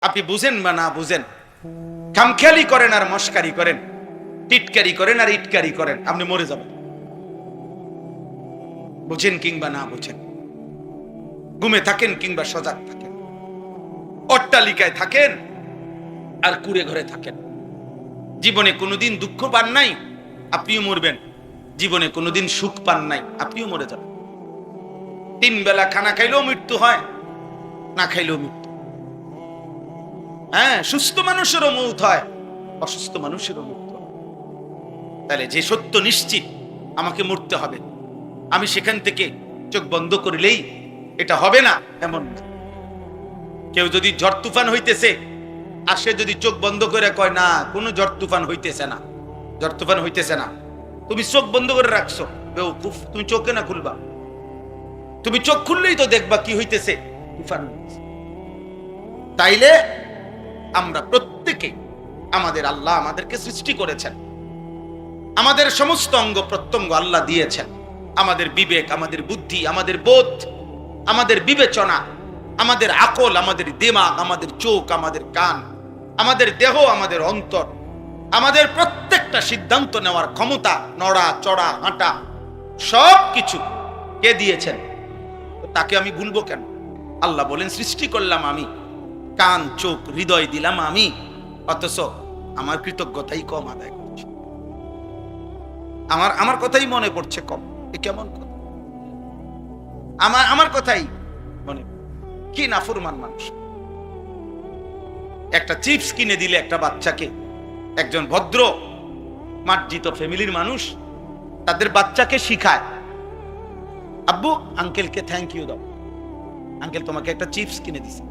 আপনি বুঝেন বা না বুঝেন, খামখেয়ালি করেন আর মস্কারি করেন, টিটকারি করেন আর ইটকারি করেন, আপনি মরে যাবেন। বুঝেন কিংবা না বুঝেন, ঘুমে থাকেন কিংবা সজাগ থাকেন, অট্টালিকায় থাকেন আর কুড়ে ঘরে থাকেন, জীবনে কোনোদিন দুঃখ পান নাই, আপনিও মরবেন। জীবনে কোনোদিন সুখ পান নাই, আপনিও মরে যাবেন। 3 বেলা খানা খাইলেও মৃত্যু হয়, না খাইলেও মৃত্যু। হ্যাঁ, সুস্থ মানুষেরও মৌত হয়, অসুস্থ মানুষেরও মৃত্যু হয়। তাহলে যে সত্য নিশ্চিত আমাকে মরতে হবে, আমি সেখান থেকে চোখ বন্ধ করলেই এটা হবে না এমন না। কেউ যদি ঝড় তুফান হইতেছে আসে, যদি চোখ বন্ধ করে কয় না কোনো ঝড় তুফান হইতেছে না, ঝড় তুফান হইতেছে না, তুমি চোখ বন্ধ করে রাখছো, বেওকুফ, তুমি চোখে না খুলবা, তুমি চোখ খুললেই তো দেখবা কি হইতেছে, তুফান হইতেছে। তাইলে আমরা প্রত্যেকে, আমাদের আল্লাহ আমাদেরকে সৃষ্টি করেছেন, আমাদের সমস্ত অঙ্গ প্রত্যঙ্গ আল্লাহ দিয়েছেন, আমাদের বিবেক, আমাদের বুদ্ধি, আমাদের বোধ, আমাদের বিবেচনা, আমাদের আকল, আমাদের দিমাগ, আমাদের চোখ, আমাদের কান, আমাদের দেহ, আমাদের অন্তর, আমাদের প্রত্যেকটা সিদ্ধান্ত নেওয়ার ক্ষমতা, নড়া চড়া হাঁটা, সব কিছু কে দিয়েছেন? তাকে আমি ভুলবো কেন? আল্লাহ বলেন সৃষ্টি করলাম আমি, কান চোখ হৃদয় দিলাম আমি, অথচ আমার কৃতজ্ঞতাই কম আদায় করছি, আমার কথাই মনে পড়ছে কম। এ কেমন কথা? আমার কথাই মনে, কি নাফরমান মানুষ। একটা চিপস কিনে দিলে একটা বাচ্চাকে, একজন ভদ্র মার্জিত ফ্যামিলির মানুষ তাদের বাচ্চাকে শিখায়, আব্বু আঙ্কেলকে থ্যাংক ইউ দাও, আঙ্কেল তোমাকে একটা চিপস কিনে দিছে।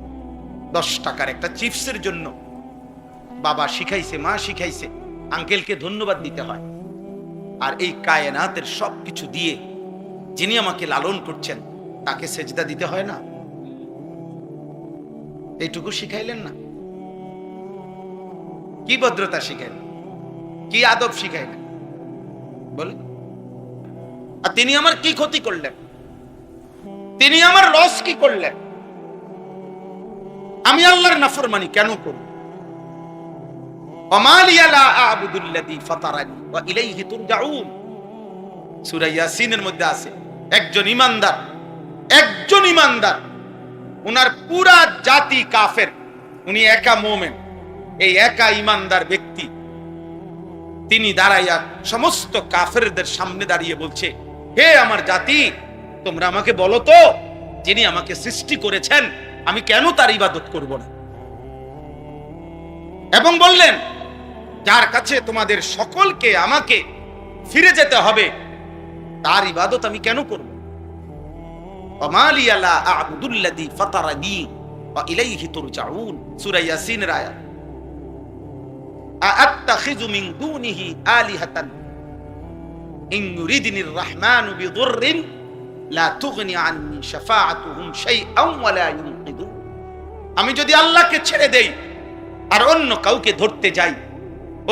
10 টাকার একটা চিপসের জন্য বাবা শিখাইছে, মা শিখাইছে আঙ্কেলকে ধন্যবাদ দিতে হয়। আর এই কায়নাতের সবকিছু দিয়ে যিনি আমাকে লালন করছেন তাকে সেজদা দিতে হয় না? এইটুকু শিখাইলেন না? কি ভদ্রতা শিখাইলেন, কি আদব শিখাইলেন বলে? আর তিনি আমার কি ক্ষতি করলেন? তিনি আমার লস কি করলেন? আমি আল্লাহর নাফরমানি কেন করব? ওমালিয়া লা আ'বুদুল্লাযী ফাতারানি ওয়া ইলাইহি তুরজাউন। সূরা ইয়াসিনের মধ্যে আছে, একজন ইমানদার, উনার পুরা জাতি কাফের, উনি একা মুমিন। এই একা ইমানদার ব্যক্তি তিনি দাঁড়াইয়া সমস্ত কাফেরদের সামনে দাঁড়িয়ে বলছে, হে আমার জাতি, তোমরা আমাকে বলো তো, যিনি আমাকে সৃষ্টি করেছেন আমি কেন তার ইবাদত করব না? এবং বললেন, যার কাছে তোমাদের সকলকে আমাকে ফিরে যেতে হবে তার ইবাদত আমি কেন করব? ওমালিয়া লা আ'বুদুল্লাযী ফাতারানি ওয়া ইলাইহি তুরজাউন, সূরা ইয়াসিনের আয়াত। আ'আত্তাখিযু মিন দুনিহি আলিহাতান ইন ইউরিদনির রাহমানু বিদুররিন লা তুগনি আন্নি শাফাআতুহুম শাইআন ওয়া লা ইউনকিদুন। আমি যদি আল্লাহকে ছেড়ে দেই আর অন্য কাউকে ধরতে যাই,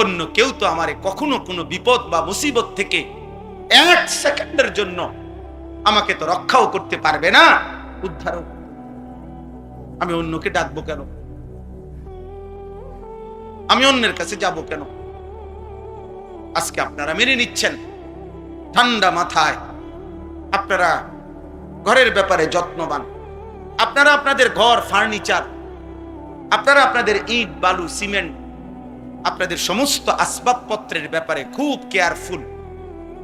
অন্য কেউ তো আমারে কখনো কোনো বিপদ বা মুসিবত থেকে 1 সেকেন্ডের জন্য আমাকে তো রক্ষাও করতে পারবে না, উদ্ধারও। আমি অন্যকে ডাকবো কেন? আমি অন্যের কাছে যাব কেন? আজকে আপনারা মেনে নিচ্ছেন ঠান্ডা মাথায়, আপনারা ঘরের ব্যাপারে যত্নবান, আপনারা আপনাদের ঘর ফার্নিচার, আপনারা আপনাদের ইট বালু সিমেন্ট, আপনাদের সমস্ত আসবাবপত্রের ব্যাপারে খুব কেয়ারফুল,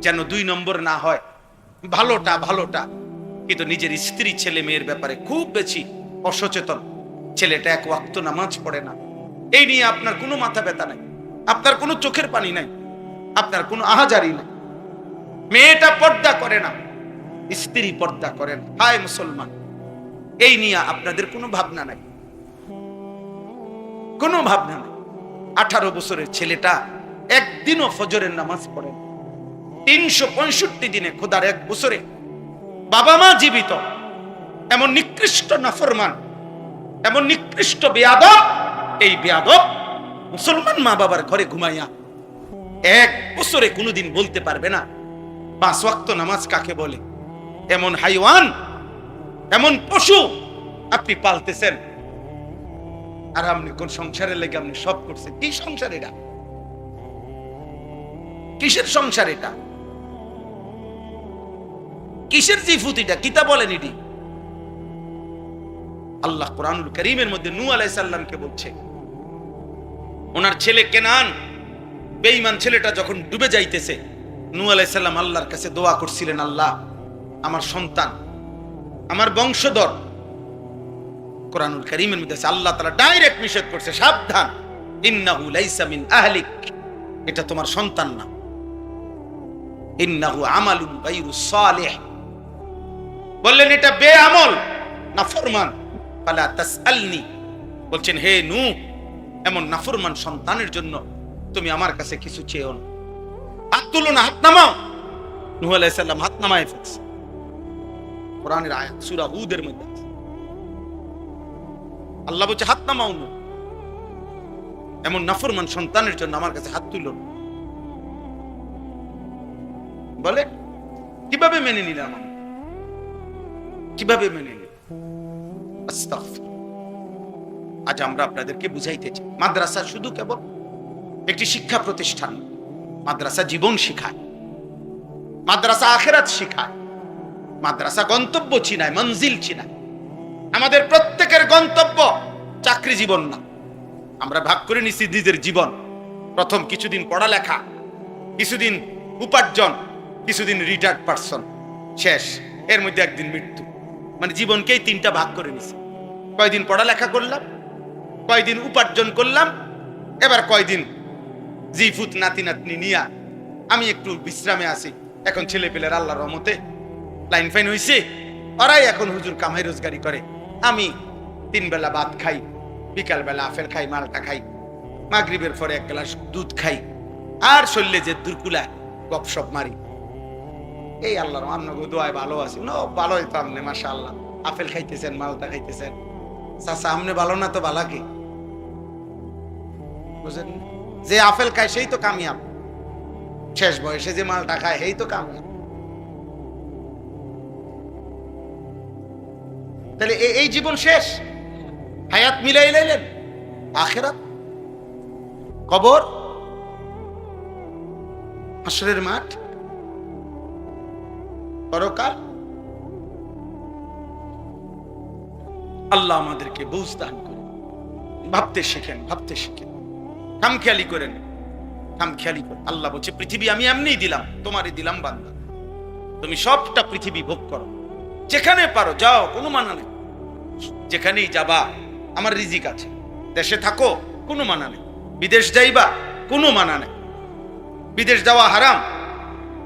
যেন 2 নম্বর না হয়, ভালোটা। কিন্তু নিজের স্ত্রী ছেলে মেয়ের ব্যাপারে খুব বেশি অসচেতন। ছেলেটা 1 ওয়াক্ত নামাজ পড়ে না, এই নিয়ে আপনার কোনো মাথা ব্যথা নাই, আপনার কোনো চোখের পানি নাই, আপনার কোনো আহাজারি নাই। মেয়েটা পর্দা করে না, স্ত্রী পর্দা করেন, হায় মুসলমান, এই নিয়ে আপনাদের কোনো ভাবনা নাই, কোনো ভাবনা নাই। 18 বছরের ছেলেটা একদিনও ফজরের নামাজ পড়ে না, 365 দিনে, খোদার 1 বছরে বাবা মা জীবিত, এমন নিকৃষ্ট নাফরমান, এমন নিকৃষ্ট বেয়াদব, এই বেয়াদব মুসলমান মা বাবার ঘরে ঘুমাইয়া 1 বছরে কোনোদিন বলতে পারবে না 5 ওয়াক্ত নামাজ কাকে বলে। এমন হাইওয়ান, এমন পশু আপনি পালতেছেন, 1 ওয়াক্ত নামাজ পড়ে না, 365 দিনে খোদার 1 বছরে বাবা মা জীবিত, এমন নিকৃষ্ট নাফরমান, এমন বেয়াদব মুসলমান মা বাবার ঘরে ঘুমাইয়া 1 বছরে কোনোদিন বলতে পারবে না 5 ওয়াক্ত নামাজ কাকে বলে। এমন হাইওয়ান, এমন পশু, আপনি পালতেছেন, আর আপনি কোন সংসারের লেগে আপনি সব করছেন? কি সংসার এটা? কিসের সংসার এটা? কিসের জিফুতিটা? কিতা বলেন এটি? আল্লাহ কোরআনুল কারীমের মধ্যে নূহ আলাইহিস সালামকে বলছে, ওনার ছেলে কেনান, বেঈমান ছেলেটা যখন ডুবে যাইতেছে, নূহ আলাইহিস সালাম আল্লাহর কাছে দোয়া করছিলেন, আল্লাহ আমার সন্তান, আমার বংশধর। কোরআনুল কারীমের মধ্যে আছে, আল্লাহ তাআলা ডাইরেক্ট নিষেধ করছে, সাবধান, ইন্নাহু লাইসা মিন আহলিক, এটা তোমার সন্তান না, ইন্নাহু আমালুন গায়রু সালিহ, বললেন এটা বেআমল, নাফরমান, ফালা তাসআলনি, বলছেন হে নূহ, এমন নাফরমান সন্তানের জন্য তুমি আমার কাছে কিছু চেয়েও না। হাত তুলো না, হাত নামাও। নূহ আলাইহিস সালাম হাত নামায় ফেলছে। কোরআনের আয়াত সূরা হুদের মধ্যে আছে। আল্লাহ বলছে হাত নামাও না, এমন নাফরমান সন্তানের জন্য আমার কাছে হাত তুলো না। বলে কিভাবে মেনে নিলাম আমি? কিভাবে মেনে নিলাম? আস্তাগফির। আজ আমরা আপনাদেরকে বুঝাইতে চাই, মাদ্রাসা শুধু কেবল একটি শিক্ষা প্রতিষ্ঠান। মাদ্রাসা জীবন শিখায়, মাদ্রাসা আখিরাত শিখায়, মাদ্রাসা গন্তব্য চিনায়, মঞ্জিল চিনায়। আমাদের প্রত্যেকের গন্তব্য চাকরি জীবন না। আমরা ভাগ করে নিছি নিজের জীবন, প্রথম কিছুদিন পড়ালেখা, কিছুদিন উপার্জন, কিছুদিন রিটায়ার্ড পারসন, শেষ, এর মধ্যে একদিন মৃত্যু। মানে জীবনকেই তিনটা ভাগ করে নিছি। কয়দিন পড়ালেখা করলাম, কয়দিন উপার্জন করলাম, এবার কয়দিন জিফুত নাতি নাতনি নিয়া আমি একটু বিশ্রামে আছি। এখন ছেলে পেলের আল্লাহর রহমতে লাইন ফাইন হইছে, ওরাই এখন হুজুর কামাই রোজগারি করে। আমি 3 বেলা ভাত খাই, বিকাল বেলা আপেল খাই, মালটা খাই, মাগরিবের পরে 1 গ্লাস দুধ খাই, আর শরীরে যে দুর্কুলা গপসপ মারি। এই আল্লাহর আন্নগো দোয়ায় ভালো আছি। নো, ভালো হইতো আপনি, মাশাআল্লাহ, আপেল খাইতেছেন, মালটা খাইতেছেন। চাচা আপনি ভালো না তো ভালা কি? বুঝেন? যে আপেল খায় সেই তো কামিয়াব, শেষ বয়সে যে মালটা খায় সেই তো কামিয়াব। তাহলে এই জীবন শেষ, হায়াত মিলাই লাইলেন, আখিরাত, কবর, হাসরের মাঠ, পরকাল। আল্লাহ আমাদেরকে বুঝ দান করে। ভাবতে শেখেন, ভাবতে শেখেন, খামখেয়ালি করেন, খামখেয়ালি করেন। আল্লাহ বলছে পৃথিবী আমি এমনিই দিলাম, তোমারই দিলাম বান্দা, তুমি সবটা পৃথিবী ভোগ করো, যেখানে পারো যাও, কোনো মানা নেই। যেখানেই যাবা আমার রিজিক আছে। দেশে থাকো, কোনো মানা নেই। বিদেশ যাইবা, কোনো মানা নেই। বিদেশ যাওয়া হারাম,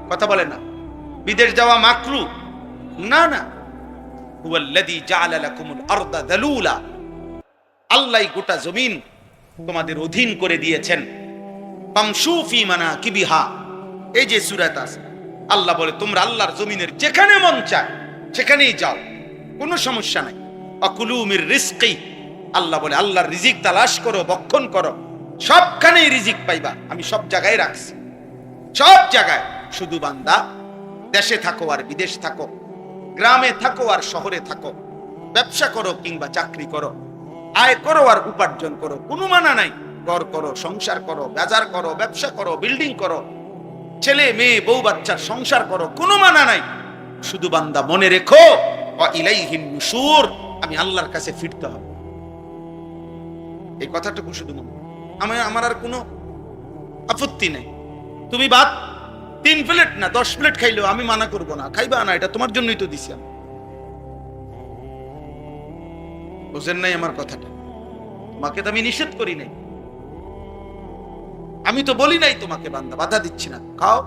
কথা বলে না। বিদেশ যাওয়া মাকরু, না না। হুয়াল্লাযী জাআলা লাকুমুল আরদা যালুলা, আল্লাহই গোটা জমিন তোমাদের অধীন করে দিয়েছেন। ফামশু ফি মানাকিবিহা, এই যে সূরাত আছে, আল্লাহ বলে তোমরা আল্লাহর জমিনের যেখানে মন চায় সেখানেই যাও, কোনো সমস্যা নাই। আকুলু মির রিজকি, আল্লাহ বলে আল্লাহর রিজিক তালাশ করো, বক্ষণ করো, সবখানেই রিজিক পাইবা। আমি সব জায়গায় রাখছি, সব জায়গায়। শুধু বান্দা দেশে থাকো আর বিদেশ থাকো, গ্রামে থাকো আর শহরে থাকো, ব্যবসা করো কিংবা চাকরি করো, আয় করো আর উপার্জন করো, কোনো মানা নাই। ঘর করো, সংসার করো, বাজার করো, ব্যবসা করো, বিল্ডিং করো, ছেলে মেয়ে বউ বাচ্চার সংসার করো, কোনো মানা নাই। শুধু বান্দা মনে রেখো, ওয়া ইলাইহিন নুশুর, আমি আল্লাহর কাছে ফিরতে হবে। এই কথাটুকু শুধু মনে, আমার আর কোনো আপত্তি নেই। তুমি ভাত 3 প্লেট না 10 প্লেট খাইলেও আমি মানা করবো না, খাইবা না, এটা তোমার জন্যই তো দিছি আমি। বুঝেন নাই আমার কথাটা? তোমাকে তো আমি নিষেধ করি নাই, আমি তো বলি নাই তোমাকে বান্দা, বাধা দিচ্ছি না, খাও,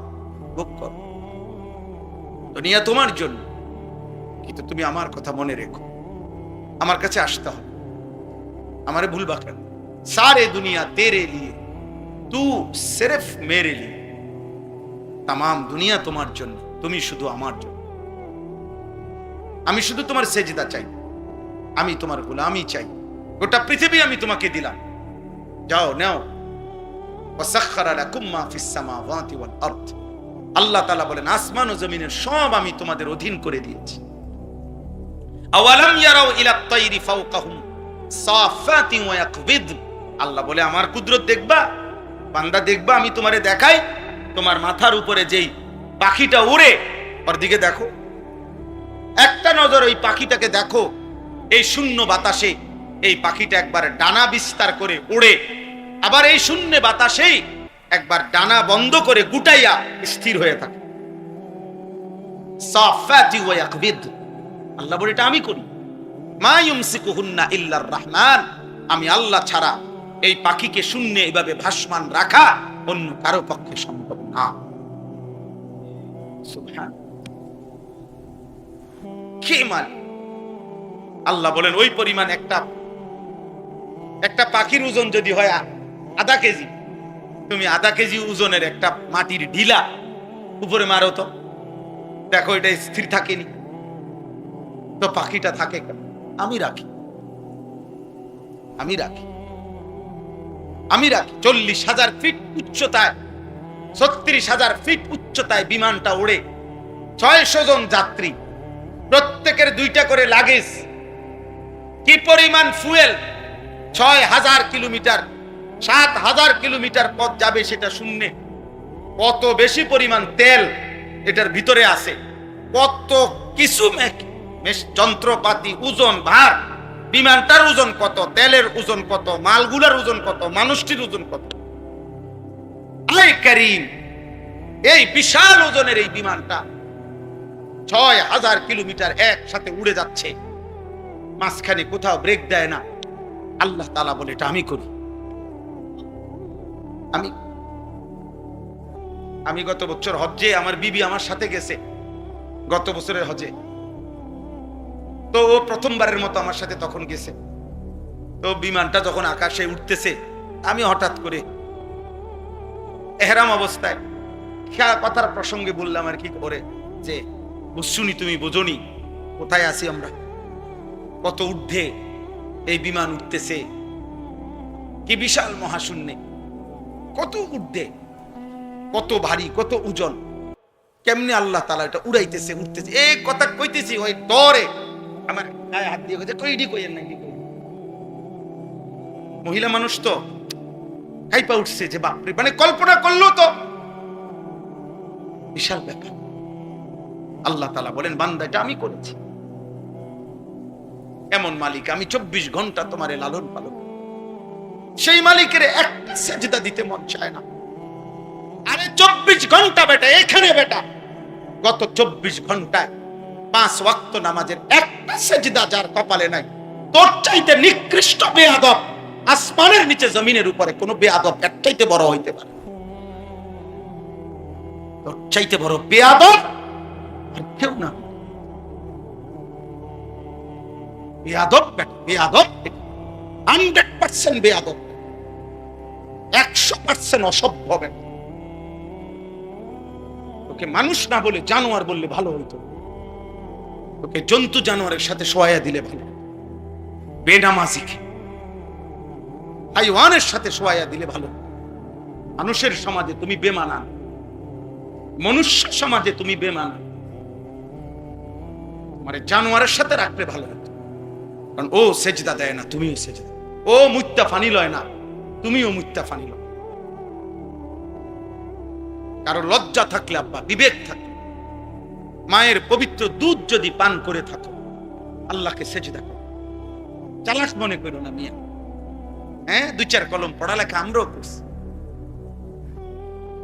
ভোগ করো, দুনিয়া তোমার জন্য। কিন্তু তুমি আমার কথা মনে রেখো, আমার কাছে আসতে হবে, আমারে ভুলবা কেন? সারে দুনিয়া তেরে লিয়ে, তু সিরফ মেরে লিয়ে, তামাম দুনিয়া তোমার জন্য, তুমি শুধু আমার জন্য। আমি শুধু তোমার সেজদা চাই, আমি তোমার গোলামি চাই। গোটা পৃথিবী আমি তোমাকে দিলাম, যাও নাও। ওয়াসাখখারা লাকুম মা ফিস সামাওয়াতি ওয়াল আরদ, আল্লাহ তাআলা বলেন আসমান ও জমিনের সব আমি তোমাদের অধীন করে দিয়েছি। আওয়ালাম ইয়ারাউ ইলা তাইরি ফাওকাহুম সাফাতি ওয়া ইয়াকবিদ। আল্লাহ বলে আমার কুদরত দেখবা বান্দা, দেখবা আমি তোমারে দেখাই, তোমার মাথার উপরে যেই পাখিটা উড়ে ওর দিকে দেখো, একটা নজর ওই পাখিটাকে দেখো। এই শূন্য বাতাসে এই পাখিটা একবার ডানা বিস্তার করে উড়ে, আবার এই শূন্য বাতাসেই একবার ডানা বন্ধ করে গুটাইয়া স্থির হয়ে থাকে। সাফাতি ওয়া ইয়াকবিদ। আল্লাহ বলে এটা আমি করি। মা ইউমসিকুহুন্না ইল্লার রহমান। আমি আল্লাহ ছাড়া এই পাখিকে শূন্যে এইভাবে ভাসমান রাখা অন্য কারো পক্ষে সম্ভব না। সুবহান। কে মালিক? আল্লাহ বলেন ওই পরিমাণ একটা পাখির ওজন যদি হয় আধা কেজি, তুমি আধা কেজি ওজনের একটা মাটির ঢিলা উপরে মারো তো দেখো এটা স্থির থাকেনি। তো পাখিটা থাকে কেন? আমি রাখি। 40,000 ফিট উচ্চতায়, 36,000 ফিট উচ্চতায় বিমানটা উড়ে, 600 জন যাত্রী, প্রত্যেকের 2টা করে লাগেজ। কি পরিমাণ ফুয়েল! 6,000 কিলোমিটার, 7,000 কিলোমিটার পথ যাবে সেটা শূন্যে। কত বেশি পরিমাণ তেল এটার ভিতরে আছে, কত কিছু যন্ত্রপাতি, ওজন, ভার। বিমানটার ওজন কত, তেলের ওজন কত, মালগুলার ওজন কত, মানুষটির ওজন কত। আয় কারীম, এই বিশাল ওজনের এই বিমানটা 6,000 কিলোমিটার একসাথে উড়ে যাচ্ছে, মাঝখানে কোথাও ব্রেক দেয় না। আল্লাহ তাআলা বলে এটা আমি করি। আমি গত বছর হজ্জে, আমার বিবি আমার সাথে গেছে গত বছরের হজে। তো ও প্রথমবারের মতো আমার সাথে তখন গেছে। তো বিমানটা যখন আকাশে উঠতেছে, আমি হঠাৎ করে এহরাম অবস্থায় কথার প্রসঙ্গে বললাম আর কি করে যে, বুঝছুনি, তুমি বোঝনি কোথায় আছি আমরা, কত ঊর্ধ্বে এই বিমান উঠতেছে, কি বিশাল মহাশূন্যে, কত ঊর্ধ্বে, কত ভারী, কত ওজন, কেমনে আল্লাহ তাআলা এটা উড়াইতেছে, উঠতেছে। এই কথা কইতেছি, ওই ডরে আমার গায়ে হাত দিয়ে কইছে কইডি কইেন নাকি। মহিলা মানুষ তো কাইপা উঠছে যে বাপরে, মানে কল্পনা করলো তো বিশাল ব্যাপার। আল্লাহ তাআলা বলেন বান্দা এটা আমি করেছি। এমন মালিক, আমি 24 ঘন্টা তোমারে লালন পালন, সেই মালিকের একটা সেজদা দিতে মন চায় না। আরে 24 ঘন্টা বেটা, এখানে বেটা গত 24 ঘন্টায় 5 ওয়াক্ত নামাজের একটা সেজদা যার কপালে নাই, তোর চাইতে নিকৃষ্ট বেয়াদব আসমানের নিচে জমিনের উপরে কোন বেয়াদব এর চাইতে বড় হইতে পারে? তোর চাইতে বড় বেয়াদব আর কেউ না। বেয়াদব বেটা, বেয়াদব, 100% বেয়াদব, 100% অসভ্য বেটা। তোকে মানুষ না বলে জানোয়ার বললে ভালো হইতো, তোকে জন্তু জানোয়ারের সাথে শোয়া দিলে ভালো, বেনামাজিকে হাইওয়ানের সাথে শোয়া দিলে ভালো। মানুষের সমাজে তুমি বেমানান, মনুষ্য সমাজে তুমি বেমানান, মানে জানোয়ারের সাথে রাখলে ভালো হতো। কারণ ও সেজদা দেয় না, তুমিও সেজদা, ও মুত্তা ফানি লয় না, তুমিও মুত্তা ফানি লয়। কারো লজ্জা থাকলে, আব্বা বিবেক থাকলে, মায়ের পবিত্র দুধ যদি পান করে থাকো, আল্লাহকে সেজদা করো। চালাক মনে করো না মিয়া। হ্যাঁ, 2-4 কলম পড়ালেখা আমরাও করছি।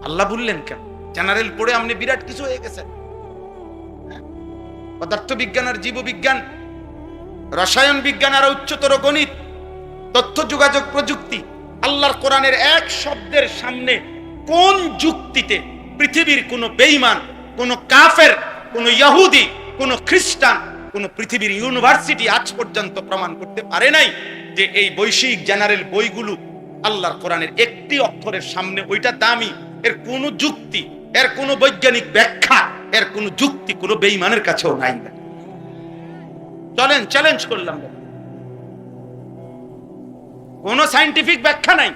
আল্লাহ বললেন কেন? জেনারেল পড়ে আপনি বিরাট কিছু হয়ে গেছে। পদার্থ বিজ্ঞান আর জীববিজ্ঞান, রসায়ন বিজ্ঞান আর উচ্চতর গণিত, তথ্য যোগাযোগ প্রযুক্তি, আল্লাহর কোরআনের এক শব্দের সামনে কোন যুক্তিতে পৃথিবীর কোন বেঈমান, কোন কাফের, কোন ইহুদি, কোন খ্রিস্টান, কোন পৃথিবীর ইউনিভার্সিটি আজ পর্যন্ত প্রমাণ করতে পারে নাই যে এই বৈশ্বিক জেনারেল বইগুলো আল্লাহর কোরআনের একটি অক্ষরের সামনে ওইটা দামি। এর কোন যুক্তি, এর কোন বৈজ্ঞানিক ব্যাখ্যা, এর কোন যুক্তি কোন বেঈমানের কাছেও নাই। চলেন, চ্যালেঞ্জ করলাম, কোন সায়েন্টিফিক ব্যাখ্যা নাই,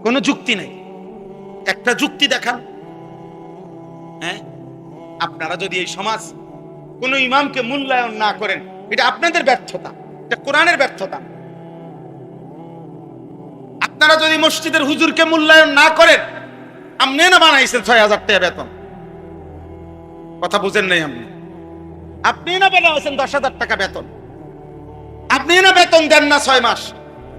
কোন যুক্তি নাই। একটা যুক্তি দেখান। হ্যাঁ, আপনারা যদি এই সমাজ কোন ইমামকে মূল্যায়ন না করেন, এটা আপনাদের ব্যর্থতা। এটা কোরআনের ব্যর্থতা। আপনারা যদি মসজিদের হুজুরকে মূল্যায়ন না করেন, আপনি না বানাইছেন 6,000 টাকা বেতন, কথা বুঝেন নাই আপনি? আপনি না বানাইছেন 10,000 টাকা বেতন, আপনি না বেতন দেন না 6 মাস,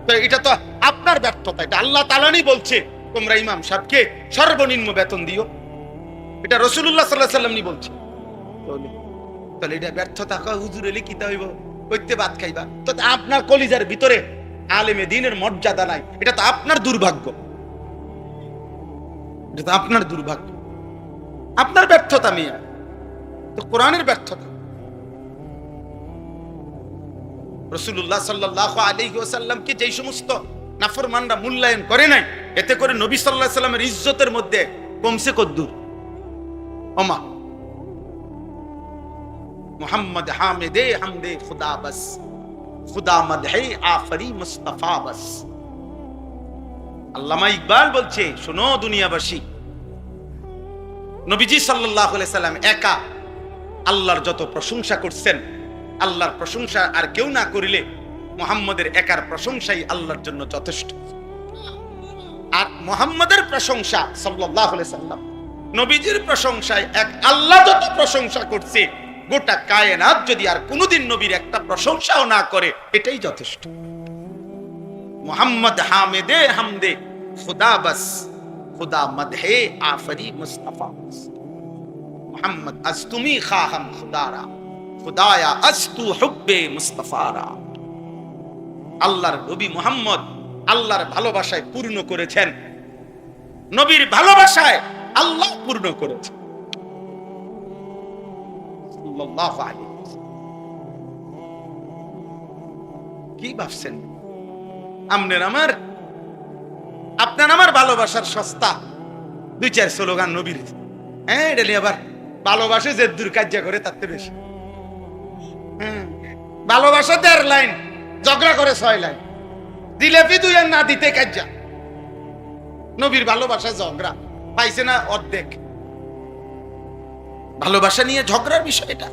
তো এটা তো আপনার ব্যর্থতা। এটা আল্লাহ তাআলাই বলছে তোমরা ইমাম সাহেবকে সর্বনিম্ন বেতন দিও, এটা রাসূলুল্লাহ সাল্লাল্লাহু আলাইহি ওয়াসাল্লাম বলছে। তাহলে এটা ব্যর্থতা। হুজুর এলে কি হইব, কইতে ভাত খাইবা? তো আপনার কলিজার ভিতরে আলেমে দ্বীনের মর্যাদা নাই, এটা তো আপনার দুর্ভাগ্য, এটা তো আপনার দুর্ভাগ্য, আপনার ব্যর্থতা মিয়া, তো কোরআনের ব্যর্থতা। রাসূলুল্লাহ সাল্লাল্লাহু আলাইহি ওয়াসাল্লামকে যেই সমস্ত নাফরমানরা মূল্যায়ন করে নাই, এতে করে নবী সাল্লাল্লাহু আলাইহি ওয়াসাল্লামের ইজ্জতের মধ্যে কমছে কদ্দুর? ওমা মুহাম্মদ হামিদে হামদে খুদা বাস, খুদা মদহে আফরি মুস্তাফা বাস। আল্লামা ইকবাল বলছে, শোনো দুনিয়াবাসী, নবীজি সাল্লাল্লাহু আলাইহি সাল্লাম একা আল্লাহর যত প্রশংসা করছেন, আল্লাহর প্রশংসা আর কেউ না করিলে মুহাম্মদের একার প্রশংসাই আল্লাহর জন্য যথেষ্ট। আর মুহাম্মদের প্রশংসা সাল্লাল্লাহু আলাইহি সাল্লাম, নবীজির প্রশংসায় এক আল্লাহ যত প্রশংসা করছে, গোটা কায়নাত যদি আর কোনোদিন নবীর একটা প্রশংসাও না করে, এটাই যথেষ্ট। মুহাম্মদ হামিদে হামদে খুদা বাস, খুদা মদহে আফরি মুস্তাফা বাস। মুহাম্মদ আজ তুমি খাহাম খুদারা, খুদায়া আজ তু হুব্বে মুস্তাফারা। আল্লাহর নবী মুহাম্মদ আল্লাহর ভালোবাসায় পূর্ণ করেছেন, নবীর ভালোবাসায় আল্লাহ পূর্ণ করেছেন। সাল্লাল্লাহু আলাইহি ওয়াসাল্লাম। কি ভাবছেন আপনার আমার ভালোবাসার সস্তা 2-4 স্লোগান নবীর? হ্যাঁ, এটা নিয়ে আবার ভালোবাসে যে দূর কার্য করে তাতে বেশি। ভালোবাসা 1.5 লাইন, ঝগড়া করে 6 লাইন, দিলেপি 2 আর না দিতে কার্য। নবীর ভালোবাসা ঝগড়া পাইছে না অর্ধেক। ভালোবাসা নিয়ে ঝগড়ার বিষয় এটা?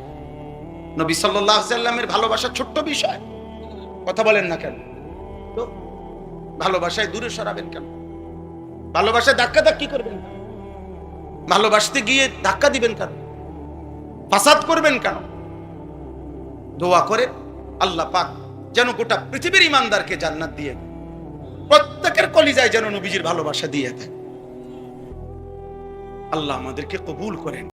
নবী সাল্লাল্লাহু আলাইহি সাল্লামের ভালোবাসা ছোট্ট বিষয়, কথা বলেন না কেন? তো ভালোবাসায় দূরে সরাবেন কেন? ভালোবাসায় ধাক্কা ধাক্কি করবেন কেন? ভালোবাসতে গিয়ে ধাক্কা দিবেন কেন? ফাসাদ করবেন কেন? দোয়া করে আল্লাহ পাক যেন গোটা পৃথিবীর ইমানদারকে জান্নাত দিয়ে, প্রত্যেকের কলিজায় যেন নবীজির ভালোবাসা দিয়ে দেয়। আল্লাহ আমাদেরকে কবুল করেন।